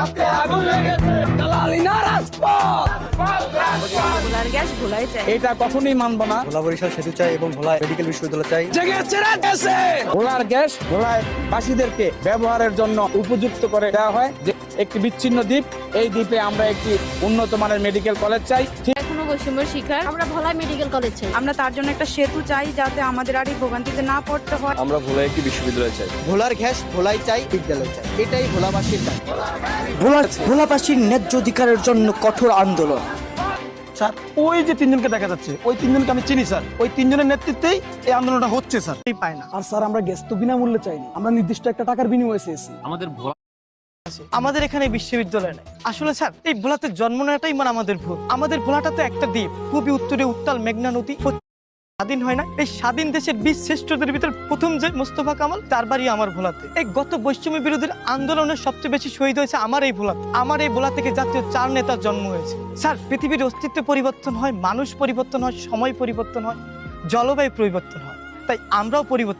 রক্তে আগুন লেগেছে, দালালি না রাজপথ। ভোলার গ্যাস ভোলাই চাই। এটা কখনোই মানব না। ভোলা বরিশাল সেতু চাই এবং ভোলা মেডিকেল বিশ্ববিদ্যালয় চাই। জেগেছে রাজেছে। ভোলার গ্যাস ভোলার বাসীদেরকে ব্যবহারের জন্য উপযুক্ত করে দেওয়া হয় যে একটি বিচ্ছিন্ন দ্বীপ, এই দ্বীপে আমরা একটি উন্নত মানের মেডিকেল কলেজ চাই। এখনো বৈষম্যের শিকার। আমরা ভোলা মেডিকেল কলেজ চাই। আমরা তার জন্য একটা সেতু চাই, যাতে আমাদের আর এই ভোগান্তিতে না পড়তে হয়। আমরা ভোলায় একটি বিশ্ববিদ্যালয় চাই। ভোলার গ্যাস ভোলাই চাই, বিদ্যালয় চাই, এটাই ভোলাবাসীর দাবি। ভোলাবাসীর ন্যায্য অধিকারের জন্য কঠোর আন্দোলন। স্যার ওই যে তিনজনকে দেখা যাচ্ছে, ওই তিনজনকে আমি চিনি স্যার। ওই তিনজনের নেতৃত্বেই এই আন্দোলনটা হচ্ছে স্যার। পায় না। আর স্যার আমরা গ্যাস তো বিনামূল্যে চাইনি, আমরা নির্দিষ্ট একটা টাকার বিনিময়ে চেয়েছি। আমাদের এখানে বিশ্ববিদ্যালয় নেই। আসলে স্যার এই ভোলাতে জন্ম নেওয়াটাই মানে আমাদের ভুল। আমাদের ভোলাটা তো একটা দ্বীপ, খুবই উত্তরে উত্তাল মেঘনা নদী। স্বাধীন হয় না, এই স্বাধীন দেশের 20 শ্রেষ্ঠদের ভিতর প্রথম যে মোস্তফা কামাল, তার বাড়ি আমার ভোলাতে। এই গত বৈষম্য বিরোধীর আন্দোলনের সবচেয়ে বেশি শহীদ হয়েছে আমার এই ভোলাতে। আমার এই ভোলা থেকে জাতীয় 4 নেতার জন্ম হয়েছে। স্যার পৃথিবীর অস্তিত্ব পরিবর্তন হয়, মানুষ পরিবর্তন হয়, সময় পরিবর্তন হয়, জলবায়ু পরিবর্তন হয়, তাই আমরাও পরিবর্তন।